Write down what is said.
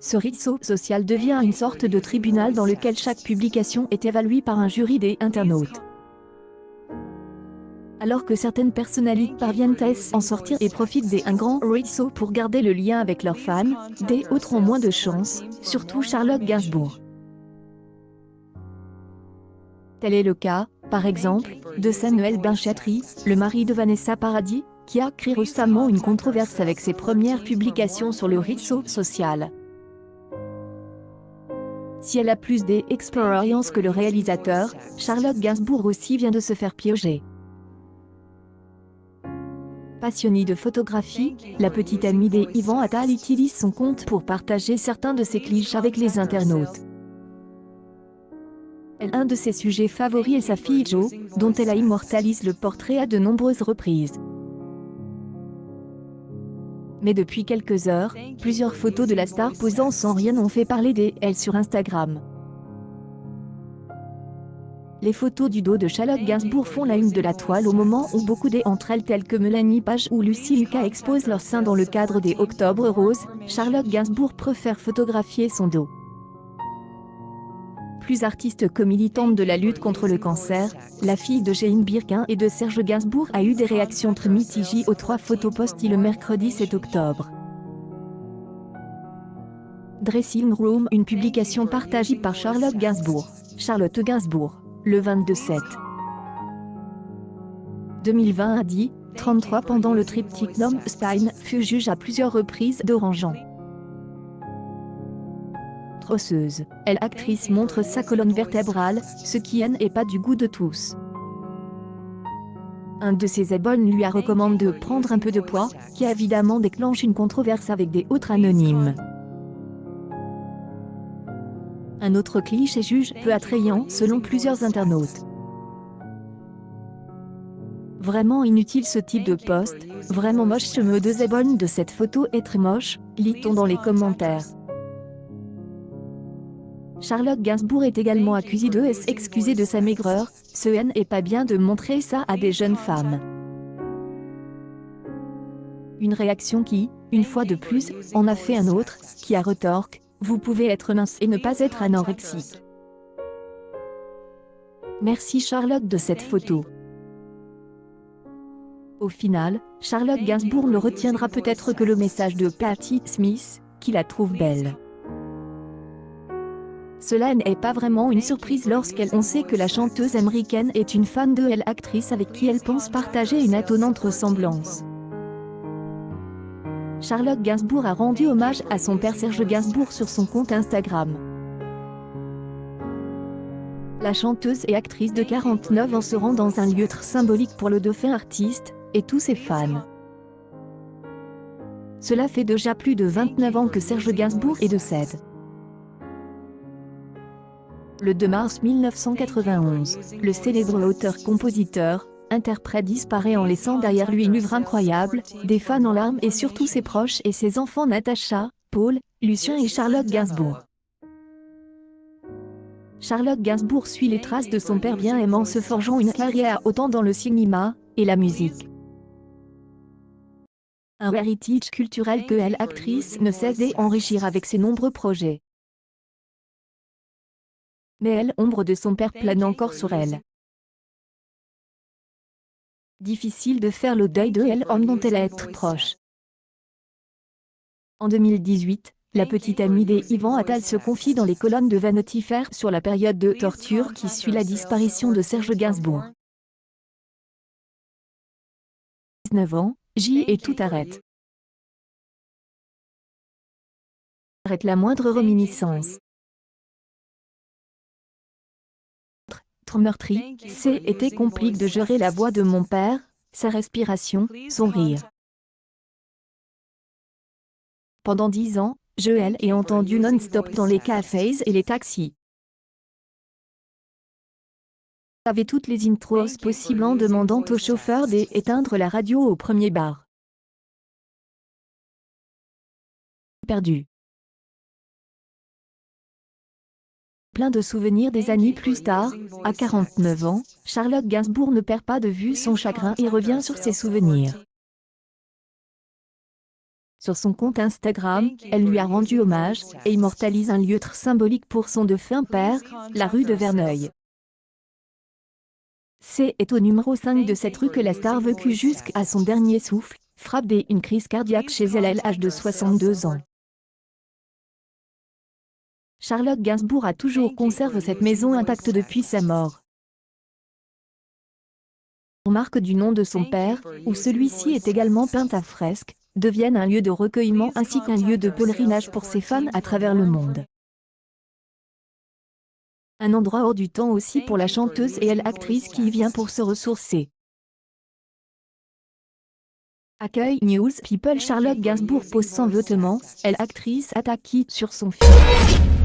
Ce réseau social devient une sorte de tribunal dans lequel chaque publication est évaluée par un jury des internautes. Alors que certaines personnalités parviennent à s'en sortir et profitent d'un grand réseau pour garder le lien avec leurs fans, des autres ont moins de chance, surtout Charlotte Gainsbourg. Tel est le cas, par exemple, de Samuel Benchatri, le mari de Vanessa Paradis, qui a créé récemment une controverse avec ses premières publications sur le réseau social. Si elle a plus d'expérience que le réalisateur, Charlotte Gainsbourg aussi vient de se faire piéger. Passionnée de photographie, la petite amie d'Yvan Attal utilise son compte pour partager certains de ses clichés avec les internautes. Un de ses sujets favoris est sa fille Jo, dont elle a immortalisé le portrait à de nombreuses reprises. Mais depuis quelques heures, plusieurs photos de la star posant sans rien ont fait parler d'elle sur Instagram. Les photos du dos de Charlotte Gainsbourg font la une de la toile au moment où beaucoup d'entre elles telles que Mélanie Page ou Lucie Lucas exposent leurs seins dans le cadre des Octobre Roses. Charlotte Gainsbourg préfère photographier son dos. Plus artiste que militante de la lutte contre le cancer, la fille de Jane Birkin et de Serge Gainsbourg a eu des réactions très mitigées aux 3 photos postées le mercredi 7 octobre. Dressing Room, une publication partagée par Charlotte Gainsbourg. Charlotte Gainsbourg, le 22/7. 2020 a dit, 33 pendant le triptyque Nom Spine fut juge à plusieurs reprises d'Orangeant. Trosseuse, elle actrice montre sa colonne vertébrale, ce qui n'est pas du goût de tous. Un de ses abonnés lui a recommandé de prendre un peu de poids, qui a évidemment déclenché une controverse avec des autres anonymes. Un autre cliché juge peu attrayant selon plusieurs internautes. Vraiment inutile ce type de post, vraiment moche. Ce mot de abonnés de cette photo est très moche, lit-on dans les commentaires. Charlotte Gainsbourg est également accusée de s'excuser de sa maigreur, ce n'est pas bien de montrer ça à des jeunes femmes. Une réaction qui, une fois de plus, en a fait un autre, qui a retorque, vous pouvez être mince et ne pas être anorexique. Merci Charlotte de cette photo. Au final, Charlotte Gainsbourg ne retiendra peut-être que le message de Patti Smith, qui la trouve belle. Cela n'est pas vraiment une surprise lorsqu'on sait que la chanteuse américaine est une fan de l'actrice avec qui elle pense partager une étonnante ressemblance. Charlotte Gainsbourg a rendu hommage à son père Serge Gainsbourg sur son compte Instagram. La chanteuse et actrice de 49 ans se rend dans un lieu très symbolique pour le défunt artiste, et tous ses fans. Cela fait déjà plus de 29 ans que Serge Gainsbourg est décédé. Le 2 mars 1991, le célèbre auteur-compositeur, interprète disparaît en laissant derrière lui une œuvre incroyable, des fans en larmes et surtout ses proches et ses enfants Natacha, Paul, Lucien et Charlotte Gainsbourg. Charlotte Gainsbourg suit les traces de son père bien aimant se forgeant une carrière autant dans le cinéma et la musique. Un héritage culturel que l'actrice ne cesse d'enrichir avec ses nombreux projets. Mais l'ombre de son père plane encore sur elle. Difficile de faire le deuil de l'homme dont elle est proche. En 2018, la petite amie d'Yvan Attal se confie dans les colonnes de Vanity Fair sur la période de torture qui suit la disparition de Serge Gainsbourg. 19 ans, et tout arrête. Arrête la moindre réminiscence. Meurtri, été compliqué de gérer la voix de mon père, sa respiration, son rire. Pendant 10 ans, je l'ai entendu non-stop dans les cafés et les taxis. J'avais toutes les intros possibles en demandant au chauffeur d'éteindre la radio au premier bar. Perdu. Plein de souvenirs des années plus tard, à 49 ans, Charlotte Gainsbourg ne perd pas de vue son chagrin et revient sur ses souvenirs. Sur son compte Instagram, elle lui a rendu hommage et immortalise un lieu très symbolique pour son défunt père, la rue de Verneuil. C'est au numéro 5 de cette rue que la star vécut jusqu'à son dernier souffle, frappée une crise cardiaque chez elle à l'âge de 62 ans. Charlotte Gainsbourg a toujours conservé cette maison intacte depuis sa mort. On marque du nom de son père, où celui-ci est également peint à fresque, deviennent un lieu de recueillement ainsi qu'un lieu de pèlerinage pour ses fans à travers le monde. Un endroit hors du temps aussi pour la chanteuse et l'actrice qui y vient pour se ressourcer. Accueil News People. Charlotte Gainsbourg pose sans vêtements, l'actrice attaque sur son fils.